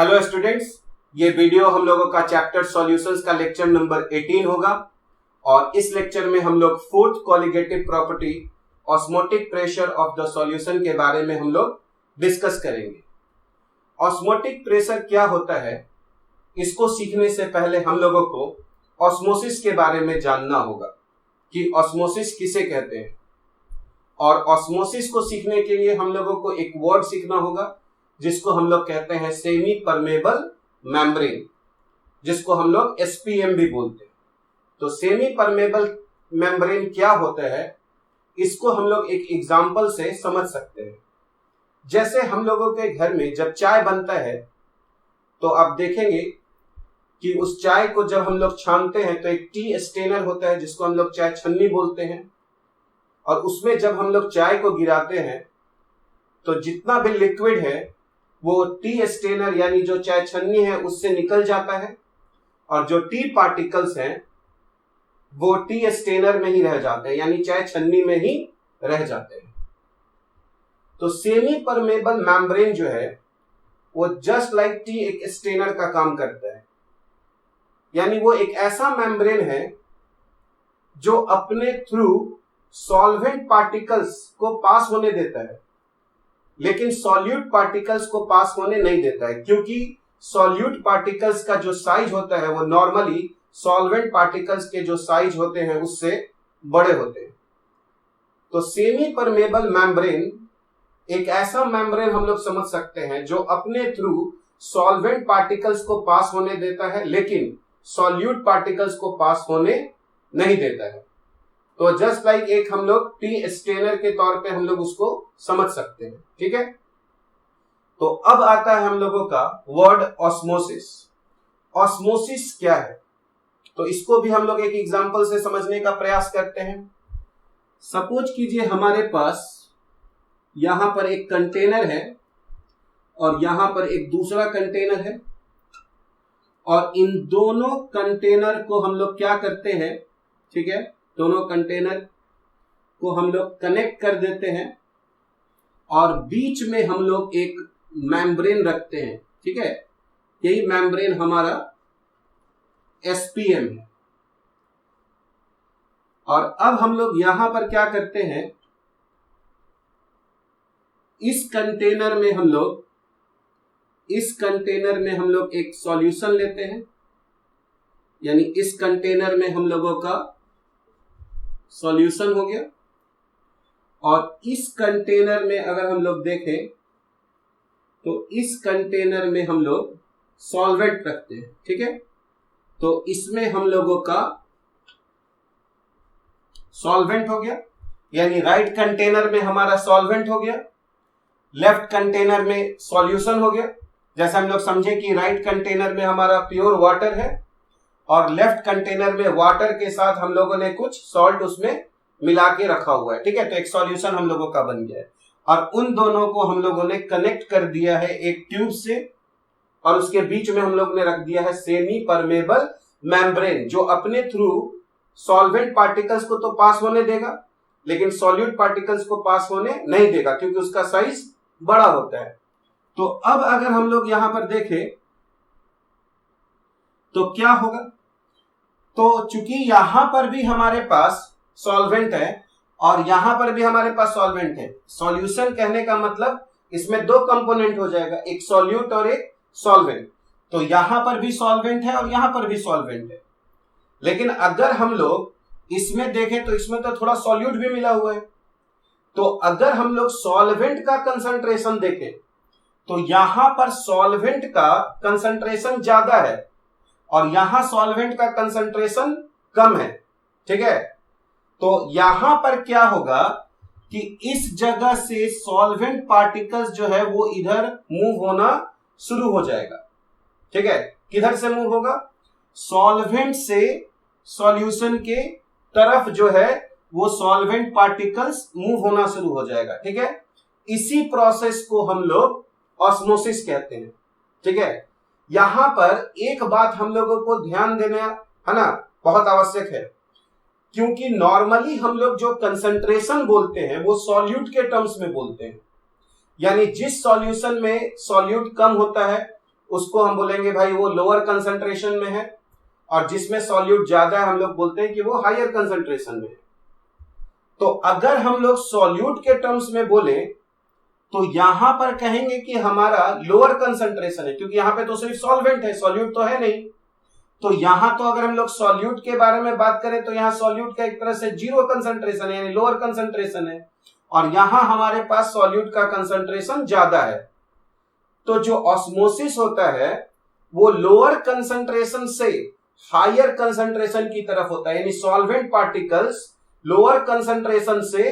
Hello students, ये video हम लोगों का चैप्टर सॉल्यूशंस का लेक्चर नंबर 18 होगा और इस लेक्चर में हम लोग fourth colligative property osmotic pressure of the solution के बारे में हम लोग डिस्कस करेंगे। ऑस्मोटिक प्रेशर क्या होता है, इसको सीखने से पहले हम लोगों को ऑस्मोसिस के बारे में जानना होगा कि ऑस्मोसिस किसे कहते हैं। और ऑस्मोसिस को सीखने के लिए हम लोगों को एक वर्ड सीखना होगा जिसको हम लोग कहते हैं सेमी परमेबल मेम्ब्रेन, जिसको हम लोग एसपीएम भी बोलते हैं। तो सेमी परमेबल मेम्ब्रेन क्या होता है, इसको हम लोग एक एग्जांपल से समझ सकते हैं। जैसे हम लोगों के घर में जब चाय बनता है तो आप देखेंगे कि उस चाय को जब हम लोग छानते हैं तो एक टी स्टेनर होता है जिसको हम लोग चाय छन्नी बोलते हैं, और उसमें जब हम लोग चाय को गिराते हैं तो जितना भी लिक्विड है वो टी स्टेनर यानी जो चाय छन्नी है उससे निकल जाता है, और जो टी पार्टिकल्स हैं वो टी स्टेनर में ही रह जाते हैं यानी चाय छन्नी में ही रह जाते हैं। तो सेमी परमेबल मेम्ब्रेन जो है वो जस्ट लाइक टी एक स्टेनर का काम करता है, यानी वो एक ऐसा मेम्ब्रेन है जो अपने थ्रू सॉल्वेंट पार्टिकल्स को पास होने देता है, लेकिन सॉल्यूट पार्टिकल्स को पास होने नहीं देता है, क्योंकि सॉल्यूट पार्टिकल्स का जो साइज होता है वो नॉर्मली सॉल्वेंट पार्टिकल्स के जो साइज होते हैं उससे बड़े होते हैं। तो सेमी परमेबल मेम्ब्रेन एक ऐसा मेम्ब्रेन हम लोग समझ सकते हैं जो अपने थ्रू सॉल्वेंट पार्टिकल्स को पास होने देता है, लेकिन सॉल्यूट पार्टिकल्स को पास होने नहीं देता है। तो जस्ट लाइक एक हम लोग टी स्टेनर के तौर पे हम लोग उसको समझ सकते हैं, ठीक है। तो अब आता है हम लोगों का वर्ड ऑस्मोसिस। ऑस्मोसिस क्या है, तो इसको भी हम लोग एक एग्जांपल से समझने का प्रयास करते हैं। सपोज कीजिए हमारे पास यहां पर एक कंटेनर है और यहां पर एक दूसरा कंटेनर है, और इन दोनों कंटेनर को हम लोग क्या करते हैं, ठीक है, दोनों कंटेनर को हम लोग कनेक्ट कर देते हैं और बीच में हम लोग एक मेम्ब्रेन रखते हैं, ठीक है। यही मेम्ब्रेन हमारा एसपीएम है। और अब हम लोग यहां पर क्या करते हैं, इस कंटेनर में हम लोग एक सॉल्यूशन लेते हैं, यानी इस कंटेनर में हम लोगों का सॉल्यूशन हो गया, और इस कंटेनर में अगर हम लोग देखें तो इस कंटेनर में हम लोग सॉल्वेंट रखते हैं, ठीक है। तो इसमें हम लोगों का सॉल्वेंट हो गया, यानी राइट कंटेनर में हमारा सॉल्वेंट हो गया, लेफ्ट कंटेनर में सॉल्यूशन हो गया। जैसे हम लोग समझे कि राइट कंटेनर में हमारा प्योर वाटर है और लेफ्ट कंटेनर में वाटर के साथ हम लोगों ने कुछ सॉल्ट उसमें मिला के रखा हुआ है, ठीक है। तो एक सॉल्यूशन हम लोगों का बन गया है, और उन दोनों को हम लोगों ने कनेक्ट कर दिया है एक ट्यूब से, और उसके बीच में हम लोग ने रख दिया है सेमी परमेबल मेम्ब्रेन, जो अपने थ्रू सॉल्वेंट पार्टिकल्स को तो पास होने देगा लेकिन सॉल्यूट पार्टिकल्स को पास होने नहीं देगा, क्योंकि उसका साइज बड़ा होता है। तो अब अगर हम लोग यहां पर देखें तो क्या होगा, तो चूंकि यहां पर भी हमारे पास सॉल्वेंट है और यहां पर भी हमारे पास सॉल्वेंट है, सॉल्यूशन कहने का मतलब इसमें दो कंपोनेंट हो जाएगा, एक सॉल्यूट और एक सॉल्वेंट। तो यहां पर भी सॉल्वेंट है और यहां पर भी सॉल्वेंट है, लेकिन अगर हम लोग इसमें देखें तो इसमें तो थोड़ा सॉल्यूट भी मिला हुआ है। तो अगर हम लोग सॉल्वेंट का कंसंट्रेशन देखें तो यहां पर सॉल्वेंट का कंसंट्रेशन ज्यादा है और यहां सॉल्वेंट का कंसंट्रेशन कम है, ठीक है। तो यहां पर क्या होगा कि इस जगह से सॉल्वेंट पार्टिकल्स जो है वो इधर मूव होना शुरू हो जाएगा, ठीक है। किधर से मूव होगा, सॉल्वेंट से सॉल्यूशन के तरफ जो है वो सॉल्वेंट पार्टिकल्स मूव होना शुरू हो जाएगा, ठीक है। इसी प्रोसेस को हम लोग ऑस्मोसिस कहते हैं, ठीक है। यहां पर एक बात हम लोगों को ध्यान देना है ना, बहुत आवश्यक है, क्योंकि नॉर्मली हम लोग जो कंसंट्रेशन बोलते हैं वो सॉल्यूट के टर्म्स में बोलते हैं, यानी जिस सॉल्यूशन में सॉल्यूट कम होता है उसको हम बोलेंगे भाई वो लोअर कंसंट्रेशन में है, और जिसमें सॉल्यूट ज्यादा है हम लोग बोलते हैं कि वो हायर कंसंट्रेशन में है। तो अगर हम लोग सॉल्यूट के टर्म्स में बोले तो यहां पर कहेंगे कि हमारा लोअर कंसंट्रेशन है, क्योंकि यहां पे तो सिर्फ सॉल्वेंट है, सॉल्यूट तो है नहीं। तो यहां तो अगर हम लोग सॉल्यूट के बारे में बात करें तो यहां सॉल्यूट का एक तरह से जीरो कंसंट्रेशन है, यानी लोअर कंसंट्रेशन है, और यहां हमारे पास सॉल्यूट का कंसंट्रेशन ज्यादा है। तो जो ऑस्मोसिस होता है वो लोअर कंसंट्रेशन से हायर कंसंट्रेशन की तरफ होता है, यानी सॉल्वेंट पार्टिकल्स लोअर कंसंट्रेशन से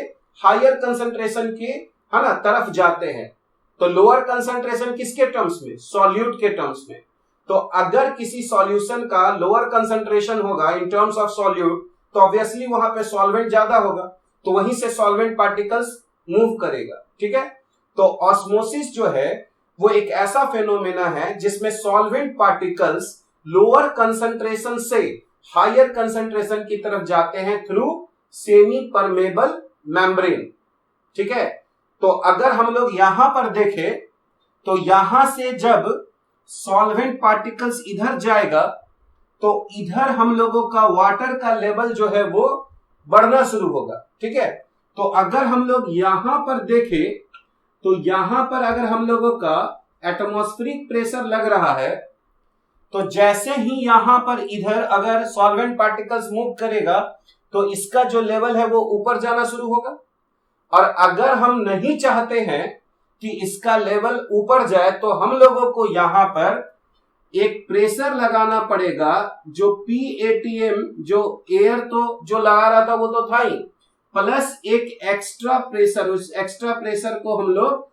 हायर कंसंट्रेशन की है ना तरफ जाते हैं। तो लोअर कंसंट्रेशन किसके टर्म्स में? सॉल्यूट के टर्म्स में। तो अगर किसी सॉल्यूशन का लोअर कंसंट्रेशन होगा इन टर्म्स ऑफ सॉल्यूट तो ऑब्वियसली वहां पे सॉल्वेंट ज्यादा होगा, तो वहीं से सॉल्वेंट पार्टिकल्स मूव करेगा। ठीक है, तो ऑस्मोसिस जो है वो एक ऐसा फेनोमेना है जिसमें सॉल्वेंट पार्टिकल्स लोअर कंसंट्रेशन से हायर कंसंट्रेशन की तरफ जाते हैं थ्रू सेमी परमेबल मेम्ब्रेन। ठीक है, तो अगर हम लोग यहां पर देखें तो यहां से जब सॉल्वेंट पार्टिकल्स इधर जाएगा तो इधर हम लोगों का वाटर का लेवल जो है वो बढ़ना शुरू होगा। ठीक है, तो अगर हम लोग यहां पर देखें तो यहां पर अगर हम लोगों का एटमॉस्फेरिक प्रेशर लग रहा है तो जैसे ही यहां पर इधर अगर सॉल्वेंट पार्टिकल्स मूव करेगा तो इसका जो लेवल है वो ऊपर जाना शुरू होगा, और अगर हम नहीं चाहते हैं कि इसका लेवल ऊपर जाए तो हम लोगों को यहां पर एक प्रेशर लगाना पड़ेगा, जो PATM जो एयर तो जो लगा रहा था वो तो था ही, प्लस एक एक्स्ट्रा प्रेशर। उस एक्स्ट्रा प्रेशर को हम लोग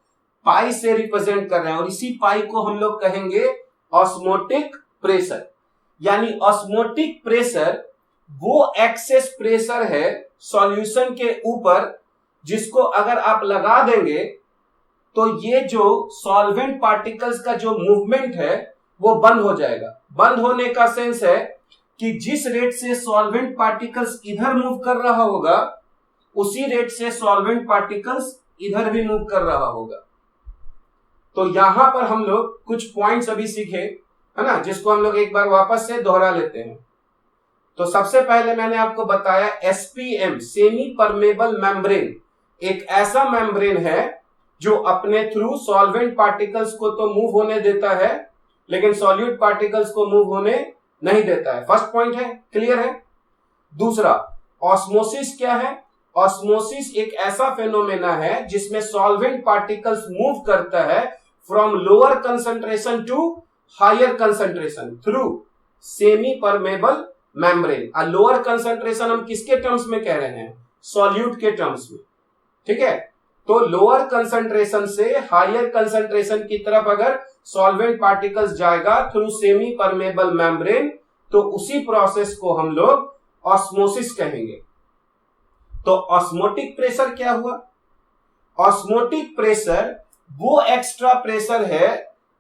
पाई से रिप्रेजेंट कर रहे हैं, और इसी पाई को हम लोग कहेंगे ऑस्मोटिक प्रेशर। यानी ऑस्मोटिक प्रेशर वो एक्सेस प्रेशर है सॉल्यूशन के ऊपर जिसको अगर आप लगा देंगे तो ये जो सॉल्वेंट पार्टिकल्स का जो मूवमेंट है वो बंद हो जाएगा। बंद होने का सेंस है कि जिस रेट से सॉल्वेंट पार्टिकल्स इधर मूव कर रहा होगा उसी रेट से सॉल्वेंट पार्टिकल्स इधर भी मूव कर रहा होगा। तो यहां पर हम लोग कुछ पॉइंट्स अभी सीखे है ना, जिसको हम लोग एक बार वापस से दोहरा लेते हैं। तो सबसे पहले मैंने आपको बताया SPM सेमी परमेबल मेम्ब्रेन एक ऐसा मेम्ब्रेन है जो अपने थ्रू सॉल्वेंट पार्टिकल्स को तो मूव होने देता है लेकिन सॉल्यूट पार्टिकल्स को मूव होने नहीं देता है। फर्स्ट पॉइंट है, क्लियर है। दूसरा, ऑस्मोसिस क्या है? ऑस्मोसिस एक ऐसा फेनोमेना है जिसमें सॉल्वेंट पार्टिकल्स मूव करता है from lower concentration to higher concentration through semi permeable membrane. Lower concentration हम किसके टर्म्स में कह रहे हैं? सॉल्यूट के टर्म्स में। ठीक है, तो लोअर कंसंट्रेशन से हायर कंसंट्रेशन की तरफ अगर सॉल्वेंट पार्टिकल्स जाएगा थ्रू सेमी परमेबल मेम्ब्रेन तो उसी प्रोसेस को हम लोग ऑस्मोसिस कहेंगे। तो ऑस्मोटिक प्रेशर क्या हुआ? ऑस्मोटिक प्रेशर वो एक्स्ट्रा प्रेशर है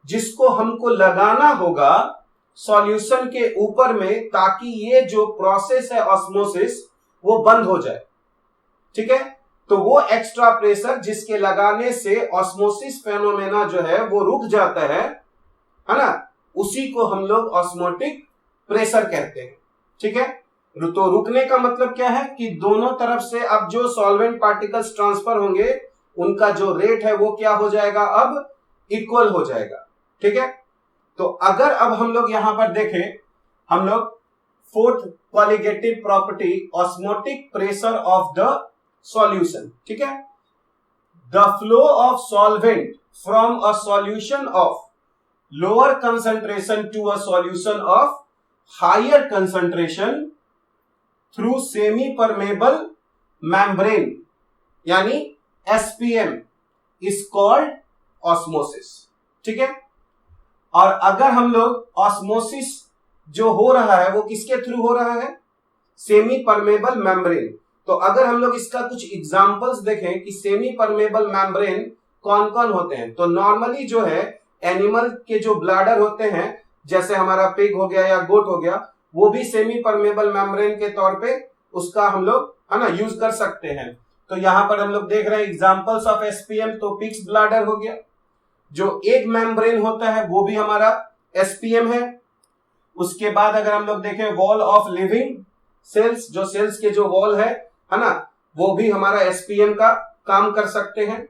जिसको हमको लगाना होगा सॉल्यूशन के ऊपर में ताकि ये जो प्रोसेस है ऑस्मोसिस वो बंद हो जाए। ठीक है, तो वो एक्स्ट्रा प्रेशर जिसके लगाने से ऑस्मोसिस फेनोमेना जो है वो रुक जाता है ना, उसी को हम लोग ऑस्मोटिक प्रेशर कहते हैं। ठीक है, तो रुकने का मतलब क्या है कि दोनों तरफ से अब जो सॉल्वेंट पार्टिकल्स ट्रांसफर होंगे उनका जो रेट है वो क्या हो जाएगा? अब इक्वल हो जाएगा। ठीक है, तो अगर अब हम लोग यहां पर देखें, हम लोग fourth colligative property osmotic pressure of the solution. ठीक है, the flow of solvent from a solution of lower concentration to a solution of higher concentration through semi permeable membrane यानी SPM इज कॉल्ड ऑस्मोसिस। ठीक है, और अगर हम लोग osmosis जो हो रहा है वो किसके थ्रू हो रहा है? Semi permeable membrane. तो अगर हम लोग इसका कुछ एग्जांपल्स देखें कि सेमी परमेबल मेम्ब्रेन कौन कौन होते हैं, तो नॉर्मली जो है एनिमल के जो ब्लैडर होते हैं जैसे हमारा पिग हो गया या गोट हो गया वो भी सेमी परमेबल मेम्ब्रेन के तौर पे उसका हम लोग है ना यूज कर सकते हैं। तो यहां पर हम लोग देख रहे हैं एग्जांपल्स ऑफ SPM, तो पिग्स ब्लैडर हो गया। जो एग मेम्ब्रेन होता है वो भी हमारा एसपीएम है। उसके बाद अगर हम लोग देखें वॉल ऑफ लिविंग सेल्स, जो सेल्स के जो वॉल है ना, वो भी हमारा एसपीएम का काम कर सकते हैं।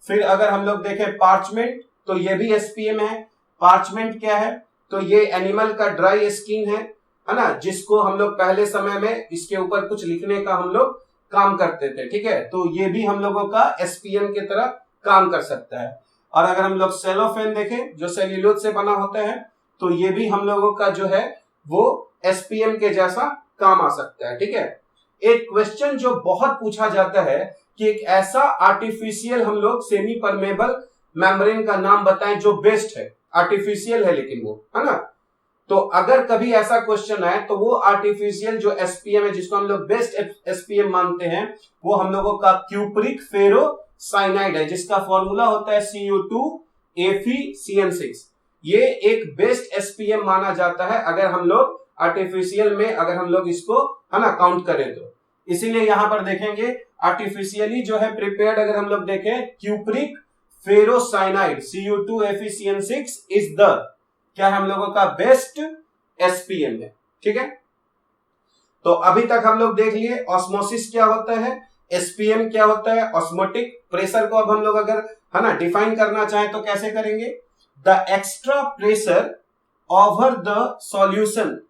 फिर अगर हम लोग देखें पार्चमेंट, तो ये भी एसपीएम है। पार्चमेंट क्या है? तो ये एनिमल का ड्राई स्किन है ना, जिसको हम लोग पहले समय में इसके ऊपर कुछ लिखने का हम लोग काम करते थे, ठीक है। तो ये भी हम लोगों का एसपीएम की तरह काम कर सकता है। और अगर हम लोग सेलोफेन देखें, जो सेल्यूलोज से बना होता है, तो ये भी हम लोगों का जो है वो एसपीएम के जैसा काम आ सकता है, ठीक है। एक क्वेश्चन जो बहुत पूछा जाता है कि एक ऐसा आर्टिफिशियल हम लोग सेमी परमेबल मेम्ब्रेन का नाम बताएं जो बेस्ट है, आर्टिफिशियल है लेकिन वो, है ना। तो अगर कभी ऐसा क्वेश्चन आए तो वो आर्टिफिशियल जो एसपीएम है, जिसको हम लोग बेस्ट एसपीएम मानते हैं, वो हम लोगों का क्यूप्रिक फेरोसाइनाइड है, जिसका फॉर्मूला होता है Cu2FeCN6। ये एक बेस्ट एसपीएम माना जाता है अगर हम लोग आर्टिफिशियल में अगर हम लोग इसको, है ना, काउंट करें तो। इसीलिए यहां पर देखेंगे आर्टिफिशियली जो है प्रिपेयर्ड, अगर हम लोग देखें cupric ferrocyanide Cu2FeCN6 is the, क्या हम लोगों का बेस्ट एसपीएम है, ठीक है। तो अभी तक हम लोग देख लिए ऑस्मोसिस क्या होता है, एसपीएम क्या होता है, ऑस्मोटिक प्रेशर को अब हम लोग अगर, है ना, डिफाइन करना चाहें तो कैसे करेंगे? The extra pressure over the solution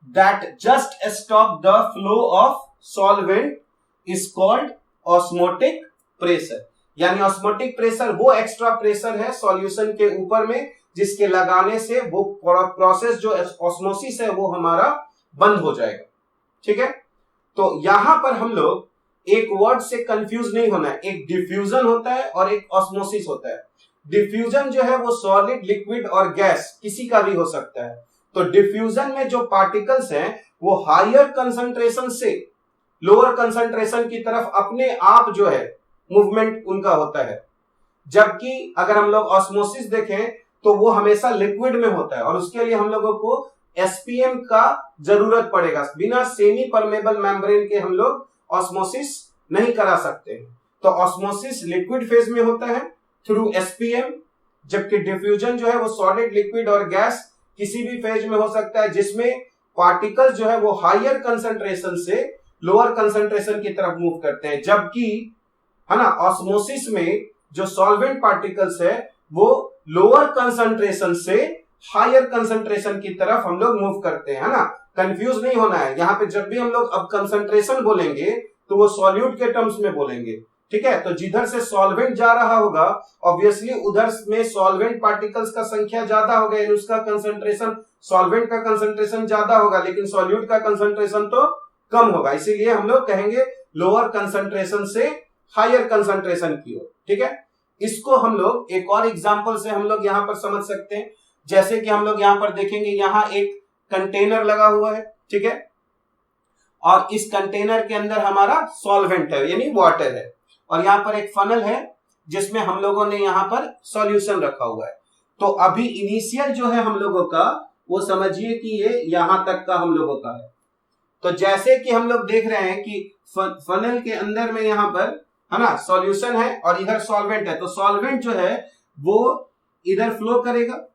that just stop the flow of solvent is called osmotic pressure. यानी ऑस्मोटिक प्रेशर वो एक्स्ट्रा प्रेशर है सॉल्यूशन के ऊपर में, जिसके लगाने से वो प्रोसेस जो ऑस्मोसिस है वो हमारा बंद हो जाएगा, ठीक है। तो यहां पर हम लोग एक वर्ड से कंफ्यूज नहीं होना है, एक डिफ्यूजन होता है और एक ऑस्मोसिस होता है। डिफ्यूजन जो है वो सॉलिड, लिक्विड और गैस किसी का भी हो सकता है। तो डिफ्यूजन में जो पार्टिकल्स हैं वो हायर कंसंट्रेशन से लोअर कंसंट्रेशन की तरफ अपने आप जो है मूवमेंट उनका होता है, जबकि अगर हम लोग ऑस्मोसिस देखें तो वो हमेशा लिक्विड में होता है और उसके लिए हम लोगों को एसपीएम का जरूरत पड़ेगा। बिना सेमी परमेबल मेम्ब्रेन के हम लोग ऑस्मोसिस नहीं करा सकते। तो ऑस्मोसिस लिक्विड फेज में होता है थ्रू एसपीएम, जबकि डिफ्यूजन जो है वो सॉलिड, लिक्विड और गैस किसी भी फेज में हो सकता है, जिसमें पार्टिकल्स जो है वो हायर कंसंट्रेशन से लोअर कंसंट्रेशन की तरफ मूव करते हैं। जबकि, है ना, ऑस्मोसिस में जो सॉल्वेंट पार्टिकल्स है वो लोअर कंसंट्रेशन से हायर कंसंट्रेशन की तरफ हम लोग मूव करते हैं, है ना। कंफ्यूज नहीं होना है यहाँ पे। जब भी हम लोग अब कंसंट्रेशन बोलेंगे तो वो सॉल्यूट के टर्म्स में बोलेंगे, ठीक है। तो जिधर से सॉल्वेंट जा रहा होगा ऑब्वियसली उधर में सॉल्वेंट पार्टिकल्स का संख्या ज्यादा होगा, यानी उसका कंसंट्रेशन, सॉल्वेंट का कंसंट्रेशन ज्यादा होगा, लेकिन सॉल्यूट का कंसंट्रेशन तो कम होगा। इसीलिए हम लोग कहेंगे लोअर कंसंट्रेशन से हायर कंसंट्रेशन की ओर, ठीक है। इसको हम लोग एक और एग्जांपल से हम लोग यहाँ पर समझ सकते हैं। जैसे कि हम लोग यहाँ पर देखेंगे, यहाँ एक कंटेनर लगा हुआ है, ठीक है, और इस कंटेनर के अंदर हमारा सॉल्वेंट है यानी वाटर है, और यहाँ पर एक फनल है जिसमें हम लोगों ने यहाँ पर सॉल्यूशन रखा हुआ है। तो अभी इनिशियल जो है हम लोगों का, वो समझिए कि ये यहां तक का हम लोगों का है। तो जैसे कि हम लोग देख रहे हैं कि फनल के अंदर में यहाँ पर, है ना, सॉल्यूशन है और इधर सॉल्वेंट है। तो सॉल्वेंट जो है वो इधर फ्लो करेगा,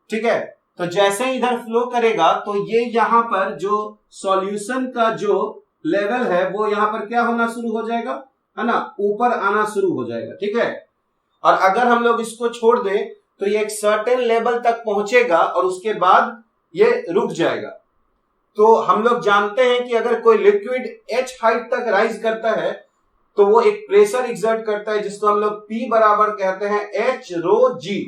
ठीक है। तो जैसे ही इधर फ्लो करेगा तो ये यहाँ पर जो सॉल्यूशन का जो लेवल है वो यहाँ पर क्या होना शुरू हो जाएगा, है ना, ऊपर आना शुरू हो जाएगा, ठीक है। और अगर हम लोग इसको छोड़ दें तो ये एक सर्टेन लेवल तक पहुंचेगा और उसके बाद ये रुक जाएगा। तो हम लोग जानते हैं कि अगर कोई लिक्विड h हाइट तक राइज करता है तो वो एक प्रेशर एक्सर्ट करता है, जिसको हम लोग P बराबर कहते हैं h रो g,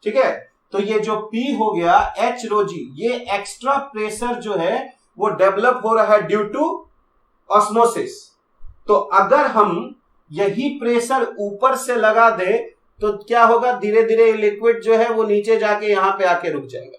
ठीक है। तो ये जो P हो गया h रो g, ये एक्स्ट्रा प्रेशर जो है वो डेवलप हो रहा है ड्यू टू ऑस्मोसिस। तो अगर हम यही प्रेशर ऊपर से लगा दे तो क्या होगा, धीरे धीरे लिक्विड जो है वो नीचे जाके यहां पे आके रुक जाएगा,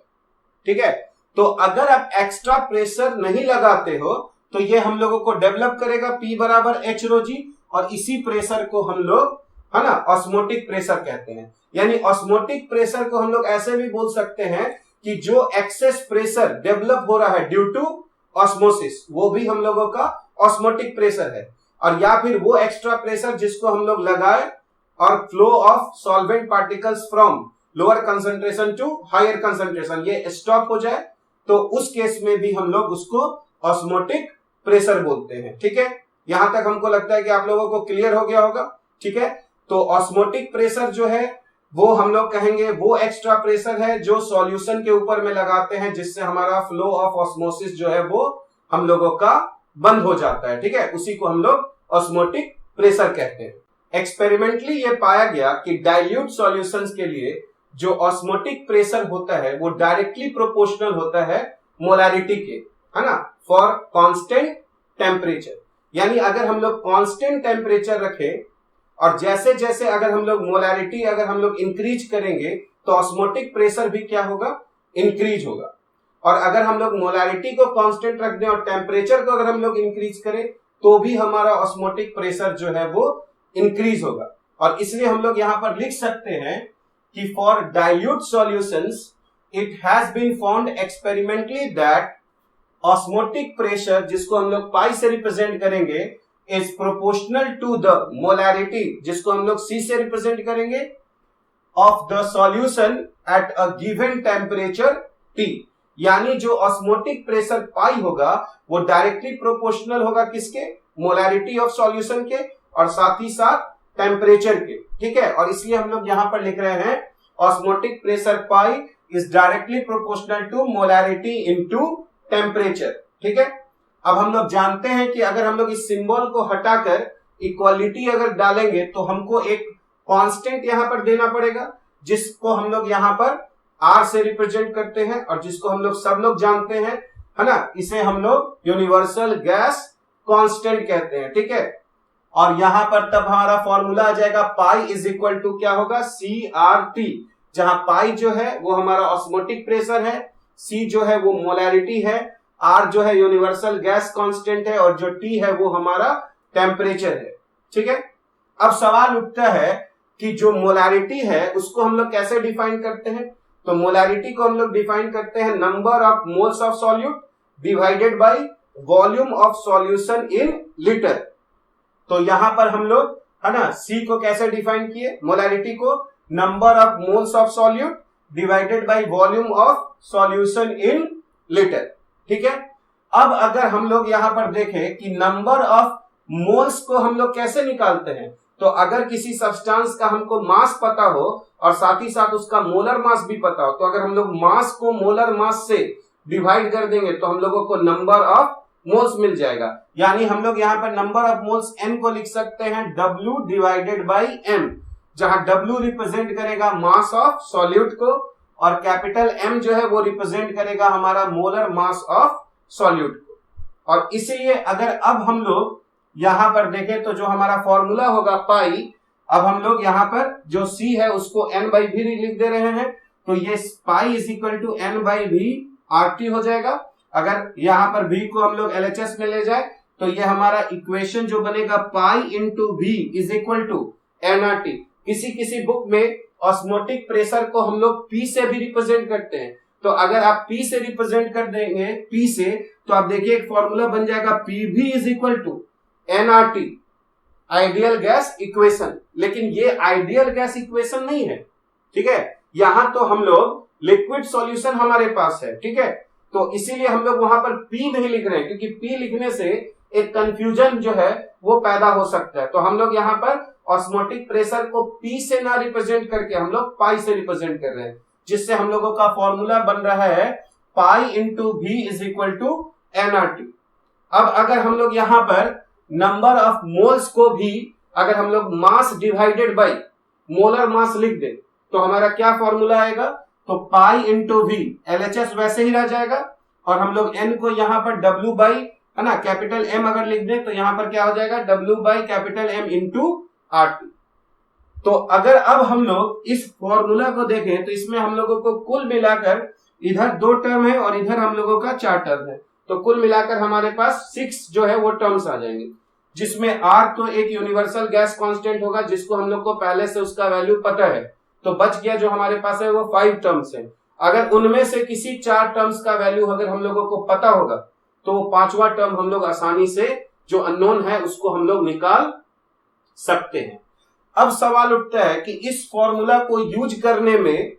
ठीक है। तो अगर आप एक्स्ट्रा प्रेशर नहीं लगाते हो तो ये हम लोगों को डेवलप करेगा P बराबर h रो जी, और इसी प्रेशर को हम लोग, है ना, ऑस्मोटिक प्रेशर कहते हैं। यानी ऑस्मोटिक प्रेशर को हम लोग ऐसे भी बोल सकते हैं कि जो एक्सेस प्रेशर डेवलप हो रहा है ड्यू टू ऑस्मोसिस, वो भी हम लोगों का ऑस्मोटिक प्रेशर है। और या फिर वो एक्स्ट्रा प्रेशर जिसको हम लोग लगाए और flow of solvent particles from lower concentration to higher concentration, ये स्टॉप हो जाए तो उस केस में भी हम लोग उसको ऑस्मोटिक प्रेशर बोलते हैं। ठीक है, यहां तक हमको लगता है कि आप लोगों को क्लियर हो गया होगा। ठीक है, तो ऑस्मोटिक प्रेशर जो है वो हम लोग कहेंगे वो एक्स्ट्रा प्रेशर है जो सॉल्यूशन के ऊपर में लगाते हैं, जिससे हमारा फ्लो ऑफ ऑस्मोसिस जो है वो हम लोगों का बंद हो जाता है। ठीक है, उसी को हम लोग ऑस्मोटिक प्रेशर कहते हैं। एक्सपेरिमेंटली ये पाया गया कि डाइल्यूट सॉल्यूशंस के लिए जो ऑस्मोटिक प्रेशर होता है वो डायरेक्टली प्रोपोर्शनल होता है मोलैरिटी के, है ना, फॉर कांस्टेंट टेम्परेचर। यानी अगर हम लोग कांस्टेंट टेम्परेचर रखें और जैसे जैसे अगर हम लोग मोलैरिटी अगर हम लोग इंक्रीज करेंगे तो ऑस्मोटिक प्रेशर भी क्या होगा, इंक्रीज होगा। और अगर हम लोग मोलैरिटी को कांस्टेंट रख दें और टेम्परेचर को अगर हम लोग इंक्रीज करें तो भी हमारा ऑस्मोटिक प्रेशर जो है वो इंक्रीज होगा। और इसलिए हम लोग यहां पर लिख सकते हैं कि for dilute solutions it has been found experimentally that osmotic pressure, जिसको हम लोग पाई से रिप्रेजेंट करेंगे, is proportional to the molarity, जिसको हम लोग सी से रिप्रेजेंट करेंगे, of the solution at a given temperature T. यानी जो ऑस्मोटिक प्रेशर पाई होगा वो डायरेक्टली प्रोपोर्शनल होगा किसके, मोलैरिटी ऑफ सॉल्यूशन के और साथ ही साथ टेम्परेचर के। ठीक है, और इसलिए हम लोग यहां पर लिख रहे हैं osmotic pressure pi is directly proportional to molarity into temperature. ठीक है, अब हम लोग जानते हैं कि अगर हम लोग इस सिंबल को हटाकर इक्वालिटी अगर डालेंगे तो हमको एक कांस्टेंट यहां पर देना पड़ेगा, जिसको हम लोग यहां पर आर से रिप्रेजेंट करते हैं और जिसको हम लोग सब लोग जानते हैं, है ना, इसे हम लोग यूनिवर्सल गैस कांस्टेंट कहते हैं। ठीक है, और यहां पर तब हमारा फॉर्मूला आ जाएगा पाई इज इक्वल टू क्या होगा, सी आर टी, जहां पाई जो है वो हमारा ऑस्मोटिक प्रेशर है, सी जो है वो मोलैरिटी है, आर जो है यूनिवर्सल गैस कांस्टेंट है और जो टी है वो हमारा टेम्परेचर है। ठीक है, अब सवाल उठता है कि जो मोलैरिटी है उसको हम लोग कैसे डिफाइन करते हैं। तो मोलैरिटी को हम लोग डिफाइन करते हैं number of moles of solute divided by volume of solution in litre. तो यहां पर हम लोग, है ना, सी को कैसे डिफाइन किए, मोलैरिटी को number of moles of solute divided by volume of solution in litre. ठीक है, अब अगर हम लोग यहां पर देखें कि नंबर ऑफ मोल्स को हम लोग कैसे निकालते हैं, तो अगर किसी सब्सटेंस का हमको मास पता हो और साथ ही साथ उसका मोलर मास भी पता हो, तो अगर हम लोग मास को मोलर मास से डिवाइड कर देंगे तो हम लोगों को नंबर ऑफ मोल्स मिल जाएगा। यानी हम लोग यहाँ पर नंबर ऑफ मोल्स n को लिख सकते हैं W डिवाइडेड बाई m, जहां W रिप्रेजेंट करेगा मास ऑफ सॉल्यूट को और कैपिटल M जो है वो रिप्रेजेंट करेगा हमारा मोलर मास ऑफ सॉल्यूट को। और इसीलिए अगर अब हम लोग यहां पर देखें तो जो हमारा फॉर्मूला होगा पाई, अब हम लोग यहाँ पर जो C है उसको n बाई v लिख दे रहे हैं, तो ये pi is equal to n by V R T हो जाएगा। अगर यहाँ पर v को हम लोग LHS में ले जाए तो ये हमारा इक्वेशन जो बनेगा pi into V is equal to nRT। किसी किसी बुक में ऑस्मोटिक प्रेशर को हम लोग P से भी रिप्रेजेंट करते हैं, तो अगर आप P से रिप्रेजेंट कर देंगे P से, तो आप देखिए एक फॉर्मूला बन जाएगा PV is equal to nRT, ideal gas equation. लेकिन ये आइडियल गैस इक्वेशन नहीं है। ठीक है, यहां तो हम लोग लिक्विड सॉल्यूशन हमारे पास है। ठीक है, तो इसीलिए हम लोग वहां पर P नहीं लिख रहे हैं, क्योंकि P लिखने से एक कंफ्यूजन जो है वो पैदा हो सकता है। तो हम लोग यहाँ पर ऑस्मोटिक प्रेशर को P से ना रिप्रेजेंट करके हम लोग पाई से रिप्रेजेंट कर रहे हैं, जिससे हम लोगों का फॉर्मूला बन रहा है pi into V is equal to nRT। अब अगर हम लोग यहाँ पर नंबर ऑफ मोल्स को भी अगर हम लोग mass divided by molar mass लिख दें तो हमारा क्या फॉर्मूला आएगा, तो पाई इंटू वी, LHS वैसे ही रह जाएगा और हम लोग n को यहाँ पर W बाई, है ना, कैपिटल M अगर लिख दें तो यहाँ पर क्या हो जाएगा W by capital M into RT। तो अगर अब हम लोग इस फॉर्मूला को देखें तो इसमें हम लोगों को कुल मिलाकर इधर 2 टर्म है और इधर हम लोगों का 4 टर्म है, तो कुल मिलाकर हमारे पास 6 जो है वो टर्म्स आ जाएंगे, जिसमें R तो एक यूनिवर्सल गैस कांस्टेंट होगा जिसको हम लोग को पहले से उसका वैल्यू पता है, तो बच गया जो हमारे पास है वो 5 टर्म्स है। अगर उनमें से किसी 4 टर्म्स का वैल्यू अगर हम लोगों को पता होगा तो वो 5वां टर्म हम लोग आसानी से जो अननोन है उसको हम लोग निकाल सकते हैं। अब सवाल उठता है कि इस फॉर्मूला को यूज करने में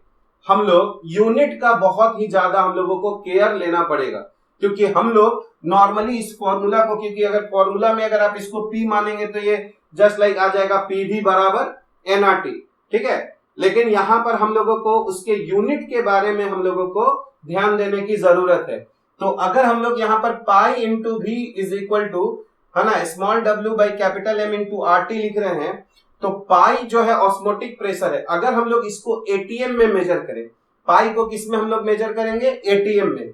हम लोग यूनिट का बहुत ही ज्यादा हम लोगों को केयर लेना पड़ेगा, क्योंकि हम लोग नॉर्मली इस फॉर्मूला को, क्योंकि अगर फॉर्मूला में अगर आप इसको P मानेंगे तो ये जस्ट लाइक आ जाएगा PV बराबर nRT, ठीक है। लेकिन यहां पर हम लोगों को उसके यूनिट के बारे में हम लोगों को ध्यान देने की जरूरत है। तो अगर हम लोग यहाँ पर pi into V is equal to, है ना, small w by capital M into RT लिख रहे हैं, तो पाई जो है ऑस्मोटिक प्रेशर है। अगर हम लोग इसको ATM में मेजर करें, पाई को किस में हम लोग मेजर करेंगे, ATM में।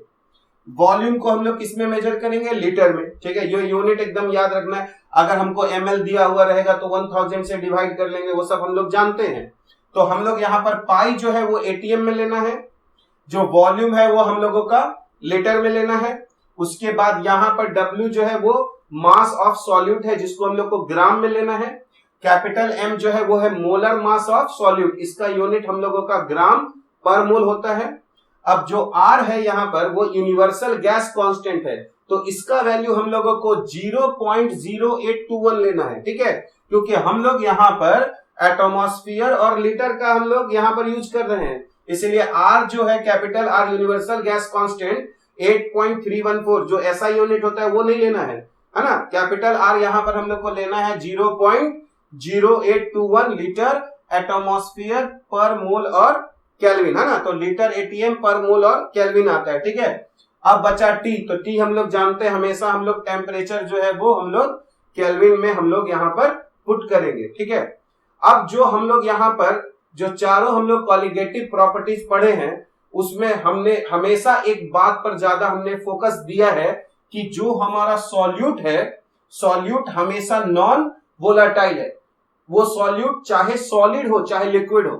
वॉल्यूम को हम लोग किस में मेजर करेंगे, लीटर में, ठीक है। ये यूनिट एकदम याद रखना है। अगर हमको ml दिया हुआ रहेगा तो 1000 से डिवाइड कर लेंगे, वो सब हम लोग जानते हैं। तो हम लोग यहाँ पर पाई जो है वो ATM में लेना है, जो वॉल्यूम है वो हम लोगों का लीटर में लेना है। उसके बाद यहाँ पर W जो है वो मास ऑफ सॉल्यूट है, जिसको हम लोग को ग्राम में लेना है। कैपिटल M जो है वो है मोलर मास ऑफ सॉल्यूट, इसका यूनिट हम लोगों का ग्राम पर मोल होता है। अब जो R है यहाँ पर वो यूनिवर्सल गैस कांस्टेंट है, तो इसका वैल्यू हम लोगों को 0.0821 लेना है, ठीक है। क्योंकि हम लोग यहाँ पर एटमॉस्फेयर और लीटर का हम लोग यहाँ पर यूज कर रहे हैं, इसलिए R जो है capital R universal gas constant 8.314 जो ऐसा यूनिट होता है वो नहीं लेना है ना। कैपिटल R यहाँ पर हम लोग को लेना है 0.0821 लीटर एटमॉस्फेयर पर मोल और केल्विन, है ना। तो लीटर ATM पर मोल और केल्विन आता है, ठीक है। अब बचा T, तो T हम लोग जानते हैं, हमेशा हम लोग टेम्परेचर जो है वो हम लोग केल्विन में हम लोग यहाँ पर पुट करेंगे, ठीक है। अब जो हम लोग यहाँ पर जो चारों हम लोग कॉलिगेटिव प्रॉपर्टीज पढ़े हैं, उसमें हमने हमेशा एक बात पर ज्यादा हमने फोकस दिया है कि जो हमारा सॉल्यूट है, सॉल्यूट हमेशा नॉन वोलाटाइल है। वो सॉल्यूट चाहे सॉलिड हो चाहे लिक्विड हो,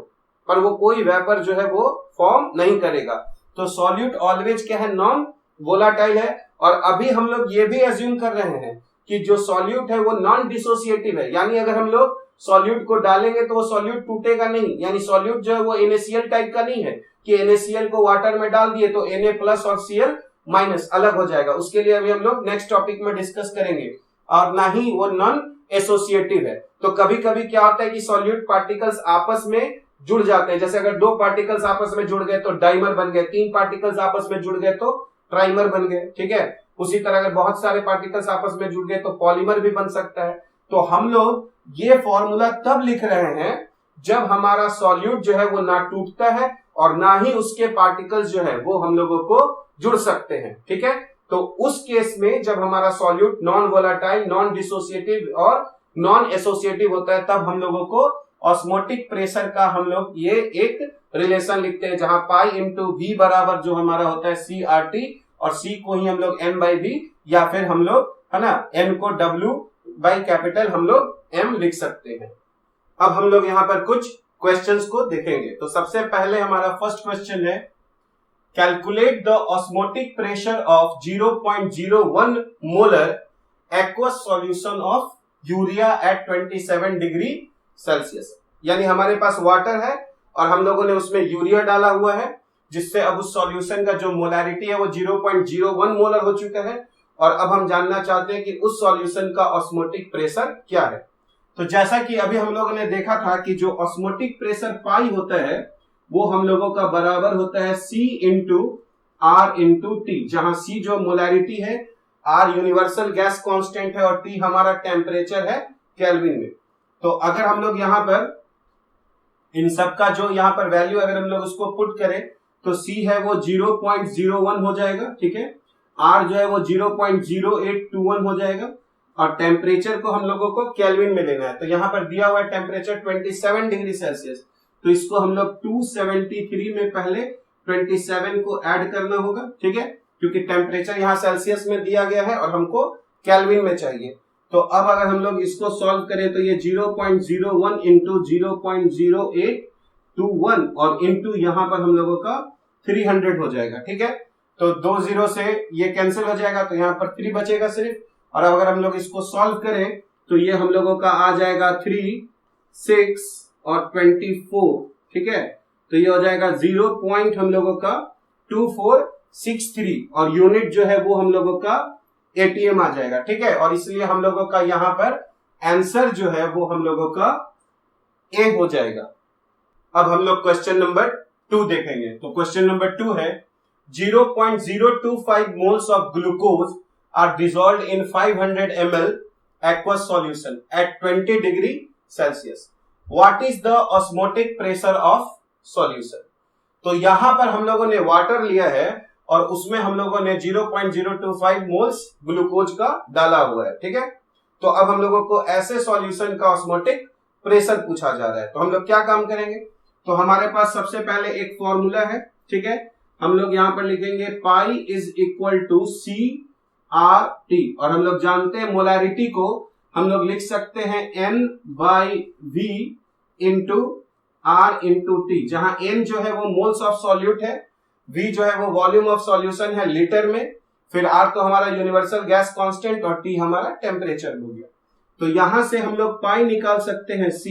पर वो कोई वेपर जो है वो फॉर्म नहीं करेगा। तो सॉल्यूट ऑलवेज क्या है, नॉन वोलाटाइल है। और अभी हम लोग ये भी एज्यूम कर रहे हैं कि जो सॉल्यूट है वो नॉन डिसोसिएटिव है, यानी अगर हम लोग सॉल्यूट को डालेंगे तो वो सॉल्यूट टूटेगा नहीं, यानी सॉल्यूट जो है वो NaCl टाइप का नहीं है कि NaCl को वाटर में डाल दिए तो Na प्लस और Cl माइनस अलग हो जाएगा। उसके लिए अभी हम लोग नेक्स्ट टॉपिक में डिस्कस करेंगे। और ना ही वो नॉन एसोसिएटिव है। तो कभी कभी क्या होता है कि सॉल्यूट पार्टिकल्स आपस में जुड़ जाते हैं, जैसे अगर 2 पार्टिकल्स आपस में जुड़ गए तो डाइमर बन गए, 3 पार्टिकल्स आपस में जुड़ गए तो ट्राइमर बन गए, ठीक है। उसी तरह अगर बहुत सारे पार्टिकल्स आपस में जुड़ गए तो पॉलीमर भी बन सकता है। तो हम लोग ये फॉर्मूला तब लिख रहे हैं जब हमारा सॉल्यूट जो है वो ना टूटता है और ना ही उसके पार्टिकल्स जो है वो हम लोगों को जुड़ सकते हैं, ठीक है। तो उस केस में जब हमारा solute non volatile, non dissociative और नॉन एसोसिएटिव होता है, तब हम लोगों को ऑस्मोटिक प्रेशर का हम लोग ये एक रिलेशन लिखते हैं, जहां पाई इंटू V बराबर जो हमारा होता है CRT, और C को ही हम लोग N बाई V, या फिर हम लोग, है ना, N को W बाई कैपिटल हम लोग M लिख सकते हैं। अब हम लोग यहाँ पर कुछ क्वेश्चंस को देखेंगे। तो सबसे पहले हमारा फर्स्ट क्वेश्चन है, calculate the osmotic pressure of 0.01 molar aqueous solution of urea at 27 degree Celsius. यानी हमारे पास वाटर है और हम लोगों ने उसमें यूरिया डाला हुआ है, जिससे अब उस सॉल्यूशन का जो मोलैरिटी है वो 0.01 मोलर हो चुका है। और अब हम जानना चाहते हैं कि उस सॉल्यूशन का ऑस्मोटिक प्रेशर क्या है। तो जैसा कि अभी हम लोगों ने देखा था कि जो ऑस्मोटिक प्रेशर पाई होता है वो हम लोगों का बराबर होता है C into R into T, जहां C जो मोलैरिटी है, R यूनिवर्सल गैस कांस्टेंट है और T हमारा टेम्परेचर है केल्विन में। तो अगर हम लोग यहाँ पर इन सब का जो यहाँ पर वैल्यू अगर हम लोग उसको पुट करें तो C है वो 0.01 हो जाएगा, ठीक है। R जो है वो 0.0821 हो जाएगा और टेम्परेचर को हम लोगों को केल्विन में लेना है। तो यहाँ पर दिया हुआ है टेम्परेचर 27 डिग्री सेल्सियस, तो इसको हम लोग 273 में पहले 27 को ऐड करना होगा, ठीक है, क्योंकि टेम्परेचर यहाँ सेल्सियस में दिया गया है और हमको केल्विन में चाहिए। तो अब अगर हम लोग इसको सॉल्व करें तो ये 0.01 इंटू 0.0821 और इंटू यहाँ पर हम लोगों का 300 हो जाएगा, ठीक है। तो 2 0 से ये कैंसिल हो जाएगा, तो यहाँ पर 3 बचेगा सिर्फ। और अगर हम लोग इसको सॉल्व करें तो ये हम लोगों का आ जाएगा 3, 6 और 24, ठीक है। तो ये हो जाएगा 0 पॉइंट हम लोगों का 2463 और यूनिट जो है वो हम लोगों का ATM आ जाएगा, ठीक है। और इसलिए हम लोगों का यहाँ पर आंसर जो है वो हम लोगों का A हो जाएगा। अब हम लोग क्वेश्चन नंबर 2 देखेंगे। तो क्वेश्चन नंबर 2 है 0.025 moles of glucose are dissolved in 500 ml aqueous solution at 20 degree Celsius. What is the osmotic pressure of solution. तो यहां पर हम लोगों ने वाटर लिया है और उसमें हम लोगों ने 0.025 मोल्स ग्लूकोज का डाला हुआ है, ठीक है। तो अब हम लोगों को ऐसे सॉल्यूशन का ऑस्मोटिक प्रेशर पूछा जा रहा है, तो हम लोग क्या काम करेंगे। तो हमारे पास सबसे पहले एक फॉर्मूला है, ठीक है। हम लोग यहां पर लिखेंगे pi is equal to C R T, और हम लोग जानते हैं मोलारिटी को हम लोग लिख सकते हैं N by V into R into T, जहां N जो है वो मोल्स ऑफ सॉल्यूट है, V जो है वो वॉल्यूम ऑफ सॉल्यूशन है लीटर में, फिर R तो हमारा यूनिवर्सल गैस कांस्टेंट और T हमारा टेम्परेचर हो गया। तो यहां से हम लोग पाई निकाल सकते हैं C,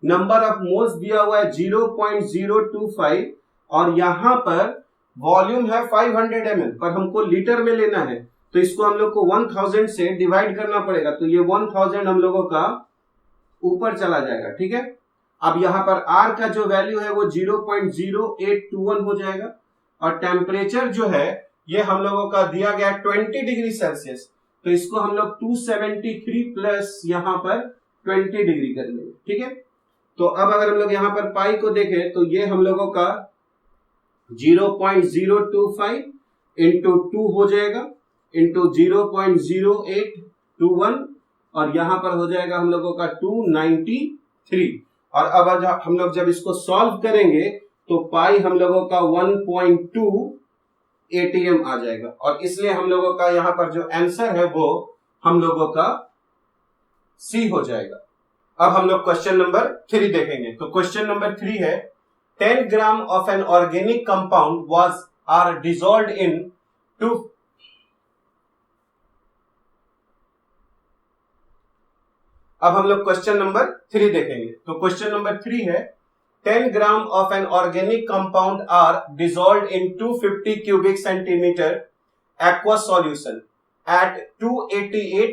नंबर ऑफ मोल्स दिया हुआ है 0.025 और यहां पर वॉल्यूम है 500 ml, पर हमको लीटर में लेना है तो इसको हम लोग को 1000 से डिवाइड करना पड़ेगा, तो ये 1000 हम लोगों का ऊपर चला जाएगा, ठीक है। अब यहां पर R का जो वैल्यू है वो 0.0821 हो जाएगा और टेम्परेचर जो है ये हम लोगों का दिया गया 20 डिग्री सेल्सियस, तो इसको हम लोग 273 प्लस यहां पर 20 डिग्री कर लेंगे, ठीक है। तो अब अगर हम लोग यहां पर पाई को देखें तो ये हम लोगों का 0.025 इंटू 2 हो जाएगा इंटू 0.0821 और यहां पर हो जाएगा हम लोगों का 293। और अब हम लोग जब इसको सॉल्व करेंगे तो पाई हम लोगों का 1.2 ATM आ जाएगा, और इसलिए हम लोगों का यहां पर जो आंसर है वो हम लोगों का सी हो जाएगा। अब हम लोग क्वेश्चन नंबर 3 देखेंगे। तो क्वेश्चन नंबर 3 है 10 gram of an organic compound was are dissolved in 2। अब हम लोग क्वेश्चन नंबर 3 देखेंगे। तो क्वेश्चन नंबर 3 है 10 gram of an organic compound are dissolved in 250 cubic centimetre aqua solution at 288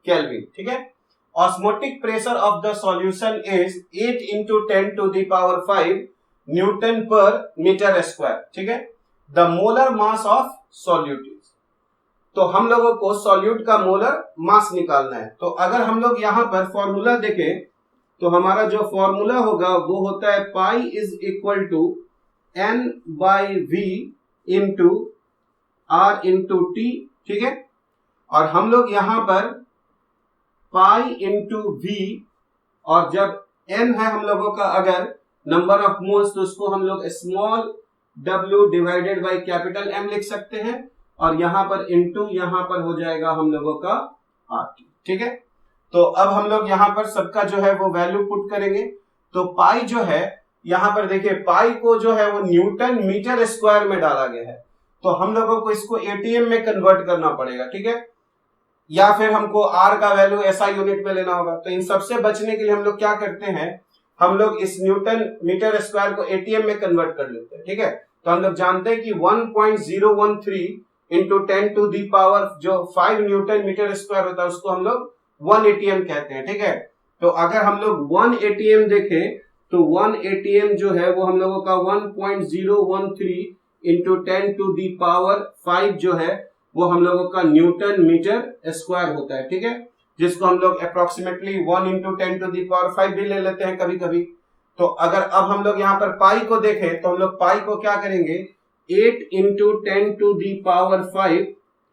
kelvin, ठीक है। Osmotic pressure of the solution is 8 into 10 to the power 5 newton per metre square, ठीक है। The molar mass of solute, तो हम लोगों को solute का molar mass निकालना है। तो अगर हम लोग यहां पर फॉर्मूला देखें तो हमारा जो फॉर्मूला होगा वो होता है pi is equal to N by V into R into T, ठीक है। और हम लोग यहां पर पाई इंटू V, और जब N है हम लोगों का अगर नंबर ऑफ मोल्स तो उसको हम लोग small w divided by capital M लिख सकते हैं, और यहां पर इंटू यहां पर हो जाएगा हम लोगों का RT, ठीक है। तो अब हम लोग यहां पर सबका जो है वो वैल्यू पुट करेंगे। तो पाई जो है यहां पर देखिए पाई को जो है वो न्यूटन मीटर स्क्वायर में डाला गया है, तो हम लोगों को इसको ATM में कन्वर्ट करना पड़ेगा, ठीक है, या फिर हमको R का वैल्यू SI यूनिट में लेना होगा। तो इन सबसे बचने के लिए हम लोग क्या करते हैं, हम लोग इस न्यूटन मीटर स्क्वायर को ATM में कन्वर्ट कर लेते हैं, ठीक है। तो हम लोग जानते हैं कि 1.013 इंटू 10 टू दी पावर जो 5 न्यूटन मीटर स्क्वायर होता है उसको हम लोग 1 ATM कहते हैं, ठीक है। तो अगर हम लोग 1 ATM देखें तो 1 ATM जो है वो हम लोगों का 1.013 इंटू 10 टू दी पावर 5 जो है वो हम लोगों का न्यूटन मीटर स्क्वायर होता है, ठीक है, जिसको हम लोग approximately 1 into 10 to the power 5 भी ले लेते हैं कभी कभी। तो अगर अब हम लोग यहाँ पर पाई को देखें तो हम लोग पाई को क्या करेंगे 8 इंटू 10 टू दी पावर 5,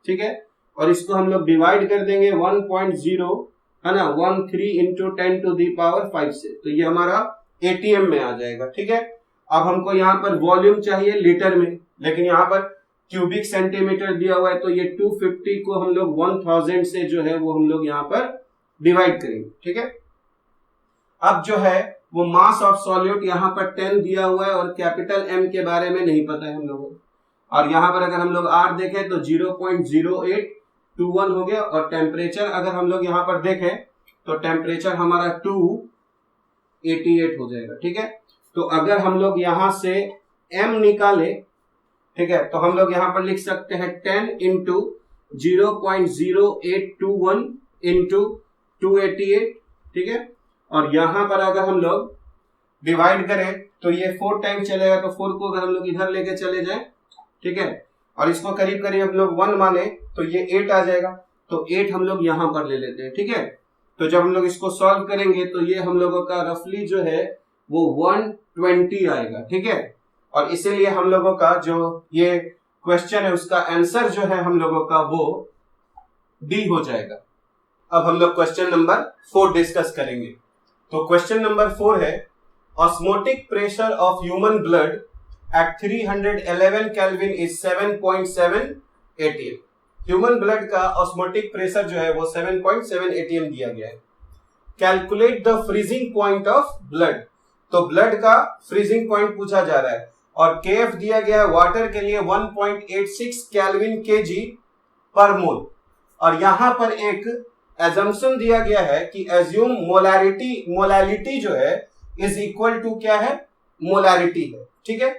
ठीक है, और इसको हम लोग डिवाइड कर देंगे 1.0 है ना 13 इंटू 10 टू दी पावर 5 से, तो ये हमारा ATM में आ जाएगा, ठीक है। अब हमको यहाँ पर वॉल्यूम चाहिए लीटर में, लेकिन यहाँ पर क्यूबिक सेंटीमीटर दिया हुआ है, तो ये 250 को हम लोग 1000 से जो है वो हम लोग यहाँ पर डिवाइड करेंगे, ठीक है। अब जो है वो मास ऑफ सॉल्यूट यहाँ पर 10 दिया हुआ है और कैपिटल M के बारे में नहीं पता है हम लोगों को, और यहाँ पर अगर हम लोग R देखें तो 0.0821 हो गया, और टेम्परेचर अगर हम लोग यहाँ पर देखें तो टेम्परेचर हमारा 288 हो जाएगा, ठीक है। तो अगर हम लोग यहाँ से M निकाले, ठीक है, तो हम लोग यहाँ पर लिख सकते हैं 10 इंटू 0.0821 इंटू 288, ठीक है, और यहां पर अगर हम लोग डिवाइड करें तो ये 4 टाइम चलेगा, तो 4 को अगर हम लोग इधर लेके चले जाए, ठीक है, और इसको करीब करीब हम लोग 1 माने तो ये 8 आ जाएगा, तो 8 हम लोग यहां पर ले लेते हैं, ठीक है। तो जब हम लोग इसको सॉल्व करेंगे तो ये हम लोगों का रफली जो है वो 120 आएगा, ठीक है। और इसीलिए हम लोगों का जो ये क्वेश्चन है उसका आंसर जो है हम लोगों का वो डी हो जाएगा। अब हम लोग क्वेश्चन नंबर 4 डिस्कस करेंगे। तो क्वेश्चन नंबर 4 है, osmotic pressure of human blood at 311 kelvin is 7.7 atm। Human blood का ऑस्मोटिक प्रेशर जो है वो 7.7 atm दिया गया है। Calculate the freezing point of blood, तो ब्लड का फ्रीजिंग पॉइंट पूछा जा रहा है और केएफ दिया गया है वाटर के लिए 1.86 केल्विन केजी पर मोल। और यहां पर एक एजम्पशन दिया गया है कि एज्यूम मोलालिटी जो है इज इक्वल टू क्या है, मोलारिटी है, ठीक है।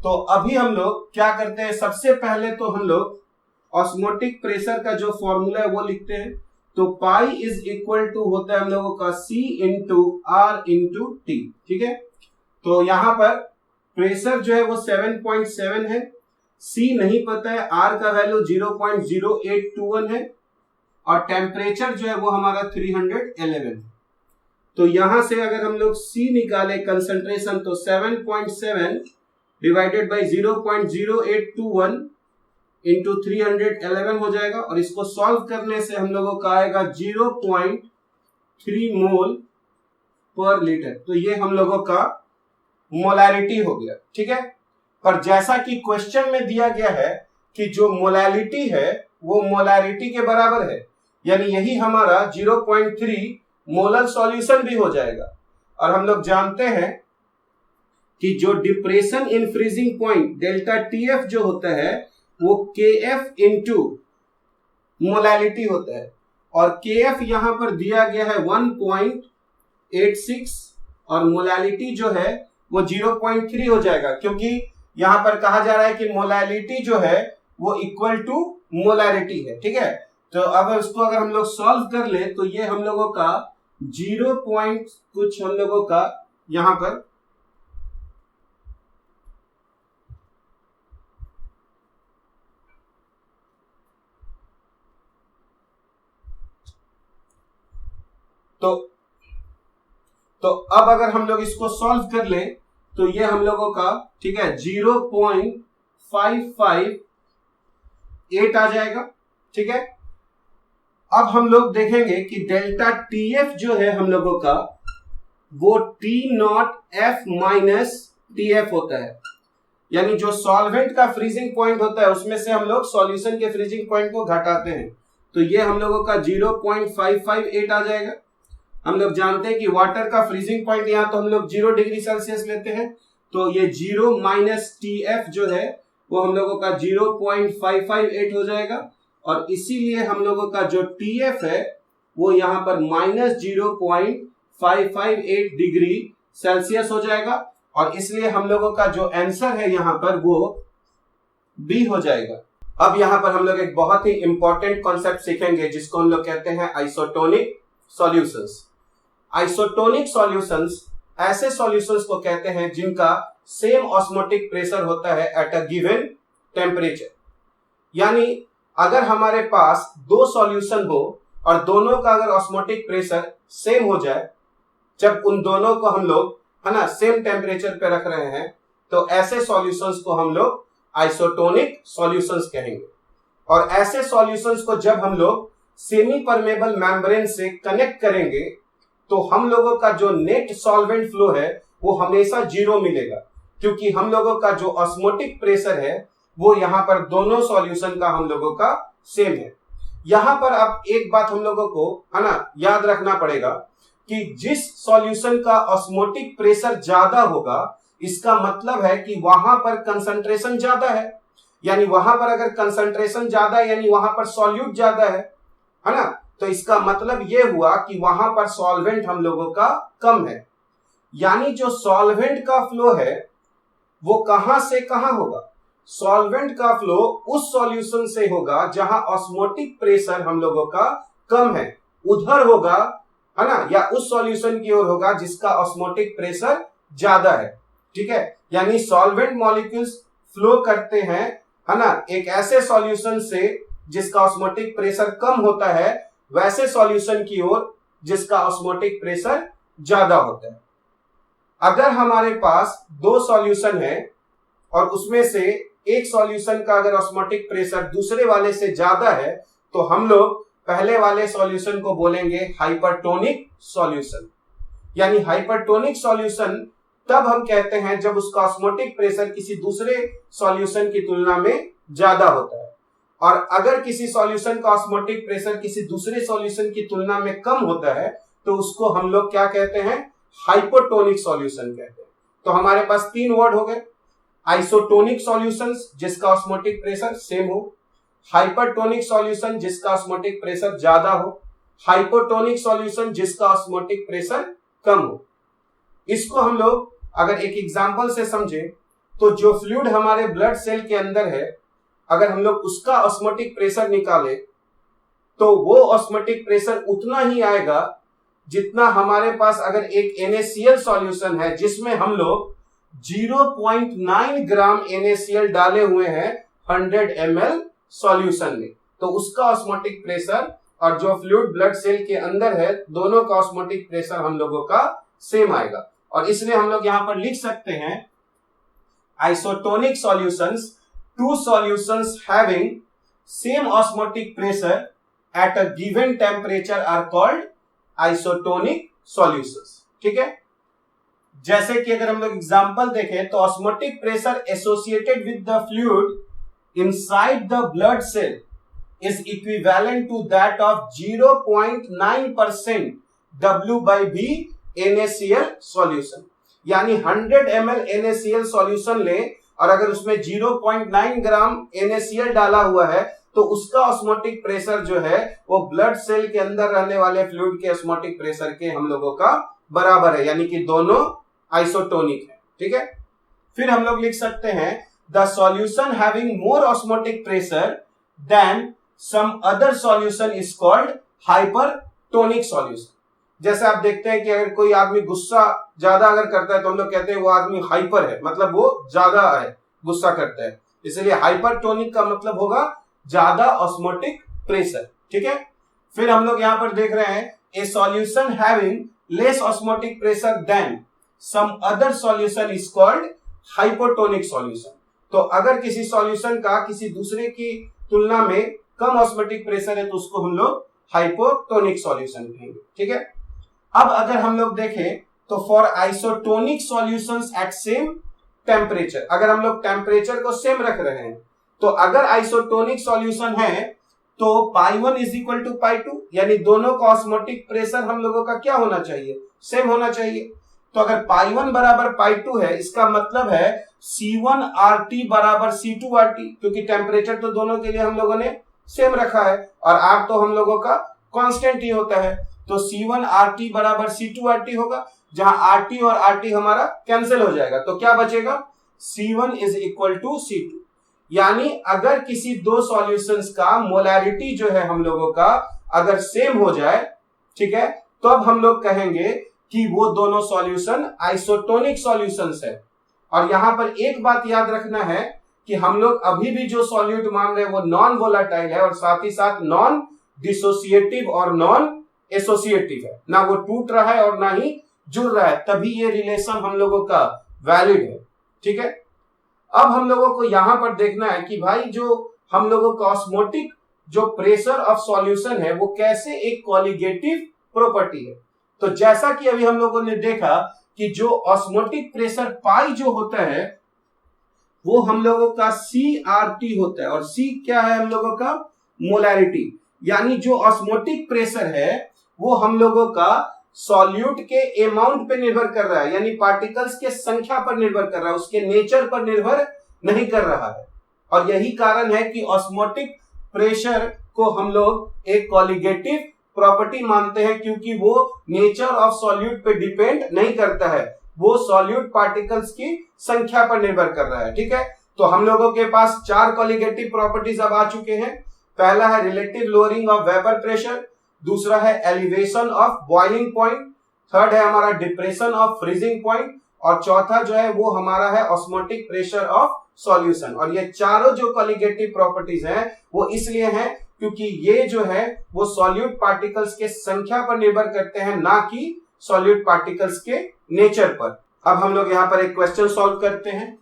तो अभी हम लोग क्या करते हैं, सबसे पहले तो हम लोग ऑस्मोटिक प्रेशर का जो फॉर्मूला है वो लिखते हैं। तो पाई इज इक्वल टू होता है हम लोगों का C into R into T, ठीक है। तो यहां पर प्रेशर जो है वो 7.7 है, C नहीं पता है, R का वैल्यू 0.0821 है और टेम्परेचर जो है वो हमारा 311 है। तो यहां से अगर हम लोग C निकाले कंसंट्रेशन, तो 7.7 डिवाइडेड बाई 0.0821 इंटू 311 हो जाएगा और इसको सॉल्व करने से हम लोगों का आएगा 0.3 मोल पर लीटर। तो ये हम लोगों का मोलारिटी हो गया, ठीक है। पर जैसा कि क्वेश्चन में दिया गया है कि जो मोलालिटी है वो मोलारिटी के बराबर है, यानी यही हमारा 0.3 मोलर सॉल्यूशन भी हो जाएगा। और हम लोग जानते हैं कि जो depression in freezing point delta TF जो होता है वो केएफ इंटू मोलालिटी होता है और केएफ यहां पर दिया गया है 1.86 और मोलालिटी जो है वो 0.3 हो जाएगा, क्योंकि यहां पर कहा जा रहा है कि मोलालिटी जो है वो इक्वल टू मोलारिटी है, ठीक है। तो अब इसको अगर हम लोग सॉल्व कर ले तो ये हम लोगों का 0 पॉइंट कुछ हम लोगों का यहां पर तो अब अगर हम लोग इसको सॉल्व कर ले तो ये हम लोगों का, ठीक है, 0.558 आ जाएगा, ठीक है। अब हम लोग देखेंगे कि डेल्टा टीएफ जो है हम लोगों का वो T not F minus TF होता है, यानी जो सॉल्वेंट का फ्रीजिंग पॉइंट होता है उसमें से हम लोग सॉल्यूशन के फ्रीजिंग पॉइंट को घटाते हैं। तो ये हम लोगों का 0.558 आ जाएगा। हम लोग जानते हैं कि वाटर का फ्रीजिंग पॉइंट यहां तो हम लोग 0 डिग्री सेल्सियस लेते हैं, तो ये 0 माइनस टीएफ जो है वो हम लोगों का 0.558 हो जाएगा और इसीलिए हम लोगों का जो टीएफ है वो यहां पर माइनस 0.558 डिग्री सेल्सियस हो जाएगा और इसलिए हम लोगों का जो आंसर है यहां पर वो बी हो जाएगा। अब यहां पर हम लोग एक बहुत ही इंपॉर्टेंट कॉन्सेप्ट सीखेंगे जिसको हम लोग कहते हैं आइसोटोनिक सॉल्यूशंस। आइसोटोनिक सॉल्यूशंस ऐसे सॉल्यूशंस को कहते हैं जिनका सेम ऑस्मोटिक प्रेशर होता है एट अ गिवन टेम्परेचर। यानी अगर हमारे पास दो सॉल्यूशन हो और दोनों का अगर ऑस्मोटिक प्रेशर सेम हो जाए, जब उन दोनों को हम लोग है ना सेम टेम्परेचर पे रख रहे हैं, तो ऐसे सॉल्यूशंस को हम लोग आइसोटोनिक सॉल्यूशंस कहेंगे। और ऐसे सॉल्यूशंस को जब हम लोग सेमी परमेबल मेम्ब्रेन से कनेक्ट करेंगे तो हम लोगों का जो नेट सॉल्वेंट फ्लो है वो हमेशा 0 मिलेगा, क्योंकि हम लोगों का जो ऑस्मोटिक प्रेशर है वो यहाँ पर दोनों सॉल्यूशन का हम लोगों का सेम है। यहाँ पर अब एक बात हम लोगों को है ना याद रखना पड़ेगा कि जिस सॉल्यूशन का ऑस्मोटिक प्रेशर ज्यादा होगा इसका मतलब है कि वहां पर कंसंट्रेशन ज्यादा है, यानी वहां पर अगर कंसंट्रेशन ज्यादा है यानी वहां पर सॉल्यूट ज्यादा है ना, तो इसका मतलब यह हुआ कि वहां पर सॉल्वेंट हम लोगों का कम है। यानी जो सॉल्वेंट का फ्लो है वो कहां से कहां होगा, सॉल्वेंट का फ्लो उस सॉल्यूशन से होगा जहां ऑस्मोटिक प्रेशर हम लोगों का कम है, उधर होगा है ना, या उस सॉल्यूशन की ओर होगा जिसका ऑस्मोटिक प्रेशर ज्यादा है। ठीक है, यानी सॉल्वेंट मॉलिक्यूल्स फ्लो करते हैं, है ना, एक ऐसे सॉल्यूशन से जिसका ऑस्मोटिक प्रेशर कम होता है वैसे सॉल्यूशन की ओर जिसका ऑस्मोटिक प्रेशर ज्यादा होता है। अगर हमारे पास दो सॉल्यूशन है और उसमें से एक सॉल्यूशन का अगर ऑस्मोटिक प्रेशर दूसरे वाले से ज्यादा है तो हम लोग पहले वाले सॉल्यूशन को बोलेंगे हाइपरटोनिक सॉल्यूशन। यानी हाइपरटोनिक सॉल्यूशन तब हम कहते हैं जब उसका ऑस्मोटिक प्रेशर किसी दूसरे सॉल्यूशन की तुलना में ज्यादा होता है, और अगर किसी सॉल्यूशन का ऑस्मोटिक प्रेशर किसी दूसरे सॉल्यूशन की तुलना में कम होता है तो उसको हम लोग क्या कहते हैं, हाइपोटोनिक सॉल्यूशन कहते हैं। तो हमारे पास तीन वर्ड हो गए, आइसोटोनिक सॉल्यूशंस जिसका ऑस्मोटिक प्रेशर सेम हो, हाइपरटोनिक सॉल्यूशन जिसका ऑस्मोटिक प्रेशर ज्यादा हो, हाइपोटोनिक सॉल्यूशन जिसका ऑस्मोटिक प्रेशर कम हो। इसको हम लोग अगर एक एग्जांपल से समझे तो जो फ्लूइड हमारे ब्लड सेल के अंदर है, अगर हम लोग उसका ऑस्मोटिक प्रेशर निकाले तो वो ऑस्मोटिक प्रेशर उतना ही आएगा जितना हमारे पास अगर एक NaCl सॉल्यूशन है जिसमें हम लोग 0.9 ग्राम NaCl डाले हुए हैं 100 ml सॉल्यूशन में, तो उसका ऑस्मोटिक प्रेशर और जो फ्लूइड ब्लड सेल के अंदर है दोनों का ऑस्मोटिक प्रेशर हम लोगों का सेम आएगा। और इसलिए हम लोग यहां पर लिख सकते हैं isotonic solutions, two solutions having same osmotic pressure at a given temperature are called isotonic solutions. ठीक है, जैसे कि अगर हम लोग एग्जांपल देखें तो osmotic pressure associated with the fluid inside the blood cell is equivalent to that of 0.9% W/V NaCl solution। यानी 100 ml NaCl सॉल्यूशन ले और अगर उसमें 0.9 ग्राम NaCl डाला हुआ है तो उसका ऑस्मोटिक प्रेशर जो है वो ब्लड सेल के अंदर रहने वाले फ्लूइड के ऑस्मोटिक प्रेशर के हम लोगों का बराबर है, यानी कि दोनों आइसोटोनिक है। ठीक है, फिर हम लोग लिख सकते हैं the solution having more osmotic pressure than some other solution is called hypertonic solution। जैसे आप देखते हैं कि अगर कोई आदमी गुस्सा ज्यादा अगर करता है तो हम लोग कहते हैं वो आदमी हाइपर है, मतलब वो ज्यादा है गुस्सा करता है, इसलिए हाइपरटोनिक का मतलब होगा ज्यादा ऑस्मोटिक प्रेशर। ठीक है, फिर हम लोग यहां पर देख रहे हैं a solution having less osmotic pressure than some other solution is called hypotonic solution. तो अगर किसी सॉल्यूशन का किसी दूसरे की तुलना में कम ऑस्मोटिक प्रेशर है तो उसको हम लोग हाइपोटोनिक सॉल्यूशन कहेंगे। ठीक है, अब अगर हम लोग देखें तो for isotonic solutions at same temperature, अगर हम लोग टेम्परेचर को सेम रख रहे हैं तो अगर आइसोटोनिक सॉल्यूशन है तो π1 इज इक्वल टू π2, यानी दोनों का ऑस्मोटिक प्रेशर हम लोगों का क्या होना चाहिए, सेम होना चाहिए। तो अगर π1 बराबर π2 है इसका मतलब है C1RT बराबर C2RT, क्योंकि टेम्परेचर तो दोनों के लिए हम लोगों ने सेम रखा है और R तो हम लोगों का कांस्टेंट ही होता है, तो C1RT बराबर C2RT होगा, जहां RT और RT हमारा कैंसिल हो जाएगा तो क्या बचेगा, C1 is equal to C2। यानी अगर किसी दो सॉल्यूशंस का मोलैरिटी जो है हम लोगों का अगर सेम हो जाए, ठीक है, तो अब हम लोग कहेंगे कि वो दोनों सॉल्यूशन आइसोटोनिक सॉल्यूशंस है। और यहां पर एक बात याद रखना है कि हम लोग अभी भी जो सॉल्यूट मान रहे हैं वो नॉन वोलाटाइल है और साथ ही साथ नॉन डिसोसिएटिव और नॉन एसोसिएटिव है, ना वो टूट रहा है और ना ही जुड़ रहा है, तभी ये रिलेशन हम लोगों का वैलिड है। ठीक है, अब हम लोगों को यहां पर देखना है कि भाई जो हम लोगों का ऑस्मोटिक जो प्रेशर ऑफ सॉल्यूशन है वो कैसे एक कॉलिगेटिव प्रॉपर्टी है। तो जैसा कि अभी हम लोगों ने देखा कि जो ऑस्मोटिक प्रेशर पाई जो होता है वो हम लोगों का CRT होता है, और C क्या है हम लोगों का, मोलैरिटी। यानी जो ऑस्मोटिक प्रेशर है वो हम लोगों का सॉल्यूट के अमाउंट पे निर्भर कर रहा है, यानी पार्टिकल्स के संख्या पर निर्भर कर रहा है, उसके नेचर पर निर्भर नहीं कर रहा है। और यही कारण है कि ऑस्मोटिक प्रेशर को हम लोग एक कॉलिगेटिव प्रॉपर्टी मानते हैं, क्योंकि वो नेचर ऑफ सॉल्यूट पे डिपेंड नहीं करता है, वो सॉल्यूट पार्टिकल्स की संख्या पर निर्भर कर रहा है। ठीक है, तो हम लोगों के पास चार कॉलिगेटिव प्रॉपर्टीज अब आ चुके हैं। पहला है relative lowering of vapour pressure, दूसरा है elevation of boiling point, third है हमारा डिप्रेशन ऑफ फ्रीजिंग पॉइंट, और चौथा जो है वो हमारा है ऑस्मोटिक प्रेशर ऑफ सॉल्यूशन। और ये चारों जो कॉलिगेटिव प्रॉपर्टीज हैं वो इसलिए हैं क्योंकि ये जो है वो सॉल्यूट पार्टिकल्स के संख्या पर निर्भर करते हैं, ना कि सॉल्यूट पार्टिकल्स के नेचर पर। अब हम लोग यहां पर एक क्वेश्चन सॉल्व करते हैं।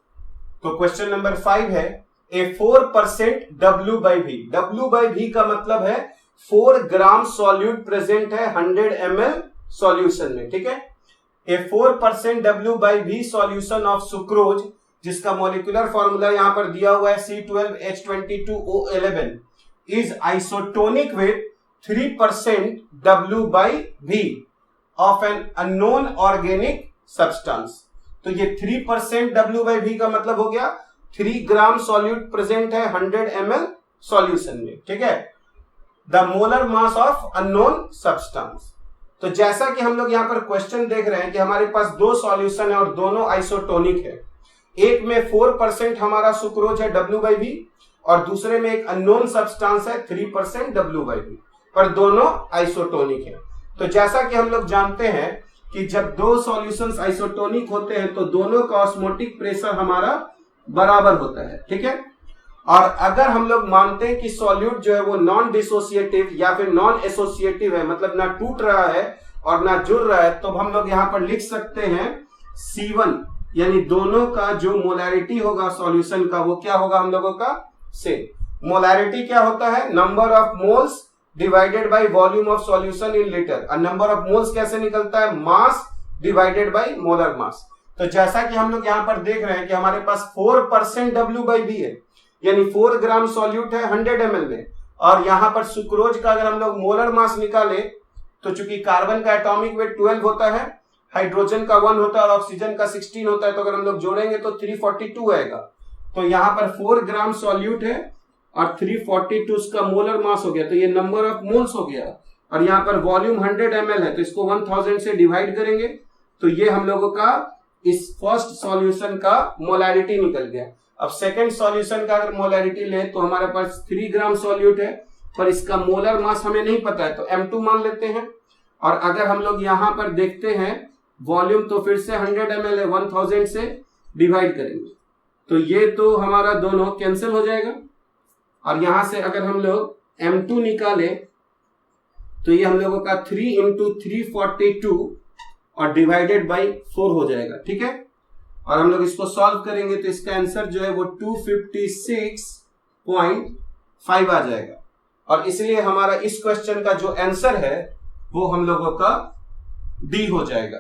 तो क्वेश्चन नंबर 5 है ए 4% W/V। W/V का मतलब है 4 ग्राम सॉल्यूट प्रेजेंट है 100 ml सॉल्यूशन में, ठीक है। ए 4% W/V सॉल्यूशन ऑफ सुक्रोज, जिसका मॉलिक्यूलर फॉर्मूला यहां पर दिया हुआ है C12H22O11, is isotonic with 3% W/V of an unknown organic substance. तो ये 3% W/V का मतलब हो गया 3 ग्राम सॉल्यूट प्रेजेंट है 100 ml सॉल्यूशन में, ठीक है। The molar mass of unknown substance. तो जैसा कि हम लोग यहां पर क्वेश्चन देख रहे हैं कि हमारे पास दो सॉल्यूशन है और दोनों आइसोटोनिक है। एक में 4% हमारा सुक्रोज है W/V और दूसरे में एक अननोन सब्सटेंस है 3% W/V, पर दोनों आइसोटोनिक है। तो जैसा कि हम लोग जानते हैं कि जब दो सॉल्यूशंस आइसोटोनिक होते हैं तो दोनों का ऑस्मोटिक प्रेशर हमारा बराबर होता है, ठीक है। और अगर हम लोग मानते हैं कि सॉल्यूट जो है वो नॉन डिसोसिएटिव या फिर नॉन एसोसिएटिव है, मतलब ना टूट रहा है और ना जुड़ रहा है, तो हम लोग यहां पर लिख सकते हैं C1, यानी दोनों का जो मोलैरिटी होगा सॉल्यूशन का वो क्या होगा हम लोगों का सेम। मोलैरिटी क्या होता है? Number of moles divided by volume of solution in litre. और नंबर ऑफ मोल्स कैसे निकलता है? Mass divided by molar mass. तो जैसा कि हम लोग यहां पर देख रहे हैं कि हमारे पास 4% W/V है, यानी 4 ग्राम सॉल्यूट है 100 ml में, और यहां पर सुक्रोज का अगर हम लोग मोलर मास निकाले तो चूंकि कार्बन का एटॉमिक वेट 12 होता है, हाइड्रोजन का 1 होता है और ऑक्सीजन का 16 होता है, तो अगर हम लोग जोड़ेंगे तो 342 आएगा। तो यहां पर 4 ग्राम सॉल्यूट है और 342 उसका मोलर मास हो गया, तो ये नंबर ऑफ मोल्स हो गया। और यहां पर वॉल्यूम 100 ml है, तो इसको 1000 से डिवाइड करेंगे तो ये हम लोगों का इस फर्स्ट सॉल्यूशन का मोलैरिटी निकल गया। अब सेकेंड सॉल्यूशन का अगर मोलैरिटी ले तो हमारे पास 3 ग्राम सॉल्यूट है, पर इसका मोलर मास हमें नहीं पता है, तो M2 मान लेते हैं। और अगर हम लोग यहां पर देखते हैं वॉल्यूम, तो फिर से 100 ml है, 1000 से डिवाइड करेंगे तो ये तो हमारा दोनों कैंसिल हो जाएगा। और यहां से अगर हम लोग M2 निकाले तो ये हम लोगों का 3 × 342 और डिवाइडेड बाई 4 हो जाएगा, ठीक है। और हम लोग इसको सॉल्व करेंगे तो इसका आंसर जो है वो 256.5 आ जाएगा। और इसलिए हमारा इस क्वेश्चन का जो आंसर है वो हम लोगों का डी हो जाएगा।